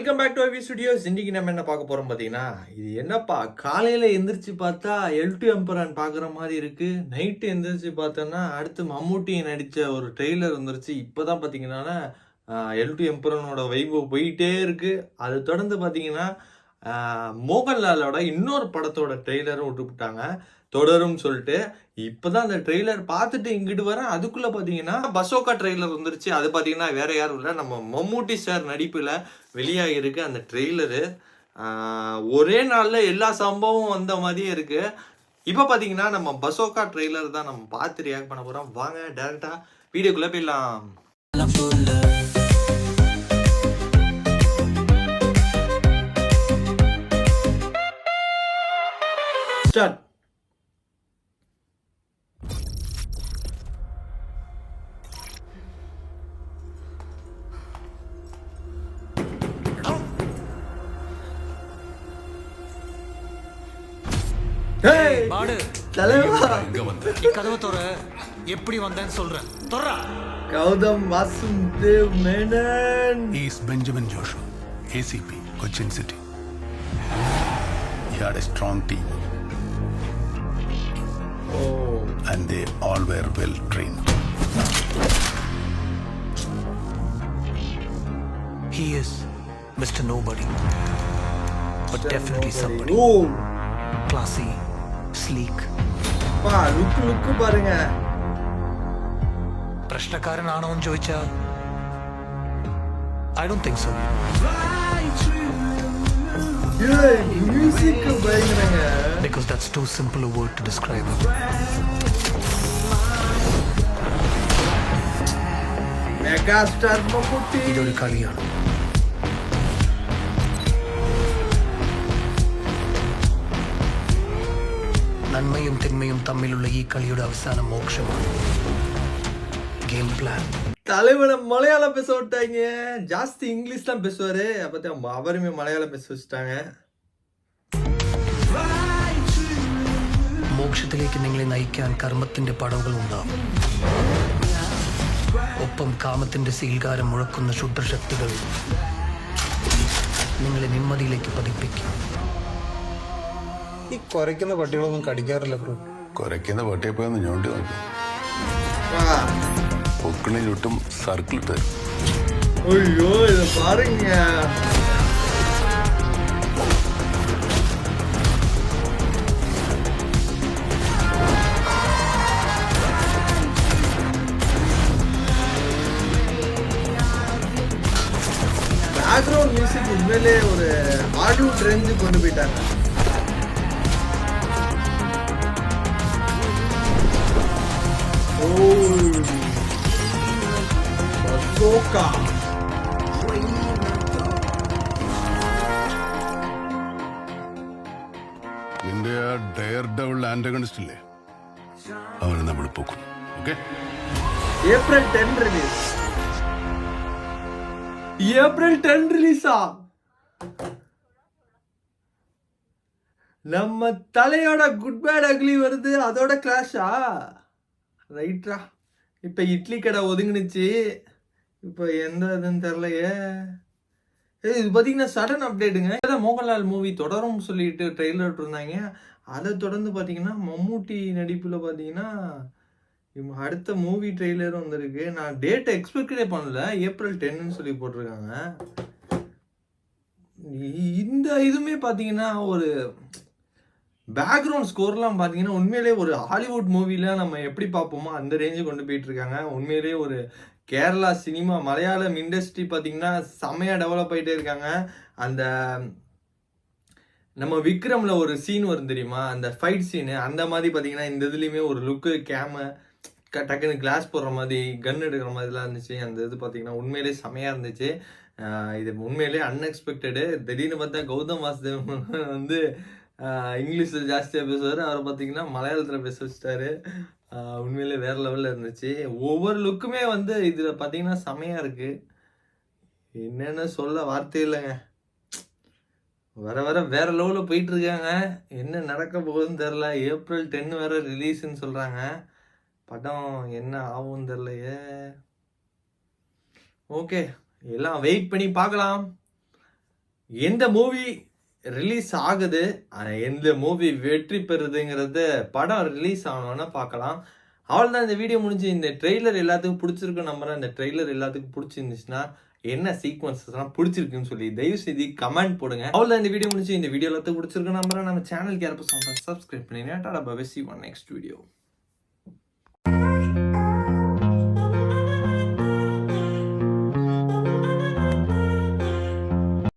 Welcome back to IV studios. இன்னைக்கு நம்ம என்ன பார்க்க போறோம் பார்த்தீங்கன்னா, இது என்னப்பா காலையில எந்திரிச்சு பார்த்தா எல்2 எம்பரான் பார்க்குற மாதிரி இருக்கு. நைட்டு எந்திரிச்சு பார்த்தோன்னா அடுத்து மம்முட்டி நடித்த ஒரு ட்ரெய்லர் வந்துருச்சு. இப்போதான் பார்த்தீங்கன்னா எல்2 எம்பரனோட வைபவ் போயிட்டே இருக்கு. அது தொடர்ந்து பார்த்தீங்கன்னா மோகன்லாலோட இன்னொரு படத்தோட ட்ரெய்லரும் விட்டுவிட்டாங்க தொடரும் சொல்லிட்டு. இப்பதான் அந்த ட்ரெய்லர் பார்த்துட்டு இங்கிட்டு வரேன், அதுக்குள்ள பாத்தீங்கன்னா பசோக்கா ட்ரெய்லர் வந்துருச்சு. அது பாத்தீங்கன்னா வேற யாரும் இல்லை, நம்ம மம்முட்டி சார் நடிப்புல வெளியாகிருக்கு அந்த ட்ரெய்லரு. ஒரே நாள்ல எல்லா சம்பவம் வந்த மாதிரியே இருக்கு. இப்ப பாத்தீங்கன்னா நம்ம பசோக்கா ட்ரெய்லர் தான் நம்ம பார்த்து ரியாக்ட் பண்ண போறோம். வாங்க டைரக்டா வீடியோக்குள்ள போயிடலாம். ஸ்டார்ட். எப்படி வந்தேன்னு சொல்றேன். Gautham Vasudev Menon. He is Benjamin Joshua, ACP, Cochin City. He had a strong team. And they all were well trained. He is Mr. Nobody, but definitely somebody. Classy, sleek. Look பாருங்க. പ്രശ്നക്കാരനാണോ എന്ന് ചോദിച്ചാൽ I don't think so. Music பயங்கரங்க. Because that's too simple a word to describe him. Megastar Mammootty. ഇതൊരു കളിയാണ്. നന്മയും തിന്മയും തമ്മിലുള്ള ഈ കളിയുടെ അവസാന മോക്ഷമാണ് ഗെയിം പ്ലാൻ. தலைவனை மலையாளம் பேச விட்டாங்க. ஜாஸ்தி இங்கிலீஷ் தான் பேசுவாரு. அப்ப அவருமே மலையாளம் பேச வச்சுட்டாங்க. മോക്ഷത്തിലേക്ക് നിങ്ങളെ നയിക്കാൻ കർമ്മത്തിന്റെ പടവുകൾ ഉണ്ടാവും. ഒപ്പം കാമത്തിന്റെ സീൽകാരം മുഴക്കുന്ന ക്ഷുദ്രശക്തികൾ നിങ്ങളെ നിമ്മതിയിലേക്ക് പതിപ്പിക്കും. ഈ കുരയ്ക്കുന്ന പട്ടികളൊന്നും കടിക്കാറില്ല ബ്രോ. കുരയ്ക്കുന്ന പട്ടിയെ പോയി ഒന്ന് ഞോണ്ടി നോക്കി. പൊക്കിണി ചുറ്റും സർക്കിൾ ഇട്ട്. ஐயோ இத பாருங்க. பேக்ரவுண்ட் மியூசிக் உண்மையிலே ஒரு ஹாலிவுட் ரேஞ்சு கொண்டு போயிட்டாங்க. Bazooka. നിന്റെ ആ ഡെയർ ഡബിൾ ആന്റഗണിസ്റ്റ് ഇല്ലേ, അവനെ നമ്മൾ പോക്കും. Okay, April 10 release. ஏப்ரல் 10 ரிலீஸா? நம்ம தலையோட குட் பேட் அக்லி வருது, அதோட கிளாஷா? ரைட்ரா. இப்ப இட்லி கடை ஒதுங்கினுச்சு. இப்போ எந்த இதுன்னு தெரியலையே. இது பார்த்தீங்கன்னா சடன் அப்டேட்டுங்க. மோகன்லால் மூவி தொடரும் சொல்லிட்டு ட்ரெய்லர் இருந்தாங்க. அதை தொடர்ந்து பார்த்தீங்கன்னா மம்முட்டி நடிப்பில் பார்த்தீங்கன்னா அடுத்த மூவி ட்ரெய்லரும் வந்திருக்கு. நான் டேட்டை எக்ஸ்பெக்டே பண்ணல. ஏப்ரல் 10ன்னு சொல்லி போட்டிருக்காங்க. இந்த இதுவுமே பார்த்தீங்கன்னா ஒரு பேக்ரவுண்ட் ஸ்கோர்லாம் பார்த்தீங்கன்னா உண்மையிலே ஒரு ஹாலிவுட் மூவிலாம் நம்ம எப்படி பார்ப்போமோ அந்த ரேஞ்சு கொண்டு போயிட்டு இருக்காங்க. உண்மையிலே ஒரு கேரளா சினிமா மலையாளம் இண்டஸ்ட்ரி பார்த்தீங்கன்னா செம்மையாக டெவலப் ஆகிட்டே இருக்காங்க. அந்த நம்ம விக்ரம்ல ஒரு சீன் வரும் தெரியுமா, அந்த ஃபைட் சீனு, அந்த மாதிரி பார்த்தீங்கன்னா இந்த இதுலேயுமே ஒரு லுக்கு கேமு டக்குன்னு கிளாஸ் போடுற மாதிரி கன் எடுக்கிற மாதிரிலாம் இருந்துச்சு. அந்த இது பார்த்தீங்கன்னா உண்மையிலே செம்மையாக இருந்துச்சு. இது உண்மையிலே அன்எக்ஸ்பெக்டடு. திடீர்னு பார்த்தா கௌதம் வாசுதேவ் வந்து இங்கிலீஷில் ஜாஸ்தியாக பேசுவார். அவரை பார்த்தீங்கன்னா மலையாளத்தில் பேச வச்சுட்டாரு. உண்மையிலே வேறு லெவலில் இருந்துச்சு. ஒவ்வொரு லுக்குமே வந்து இதில் பார்த்தீங்கன்னா செமையாக இருக்குது. என்னென்ன சொல்ல வார்த்தை இல்லைங்க. வர வர வேறு லெவலில் போயிட்டுருக்காங்க. என்ன நடக்க போகுதுன்னு தெரில. ஏப்ரல் 10 வேறு ரிலீஸ்ன்னு சொல்கிறாங்க. படம் என்ன ஆகும்னு தெரிலையே. ஓகே, எல்லாம் வெயிட் பண்ணி பார்க்கலாம். எந்த மூவி ரிலீஸ் ஆகுது, எந்த மூவி வெற்றி பெறுதுங்கிறத படம் ரிலீஸ் ஆனோன்னா பார்க்கலாம். அவ்வளோதான், இந்த வீடியோ முடிஞ்சு. இந்த ட்ரெய்லர் எல்லாத்துக்கும் பிடிச்சிருக்கு நம்புறேன். இந்த ட்ரெய்லர் எல்லாத்துக்கும் பிடிச்சிருந்துச்சுன்னா என்ன சீக்வன்சஸ்லாம் பிடிச்சிருக்குன்னு சொல்லி தயவு செய்து கமெண்ட் போடுங்க. அவ்வளோதான், இந்த வீடியோ முடிஞ்சு. இந்த வீடியோ எல்லாத்துக்கும் பிடிச்சிருக்கு நம்புறேன். நம்ம சேனலுக்கு யாரப்போ சப்ஸ்கிரைப் பண்ணிடுங்க. Tata bye, see you on next video.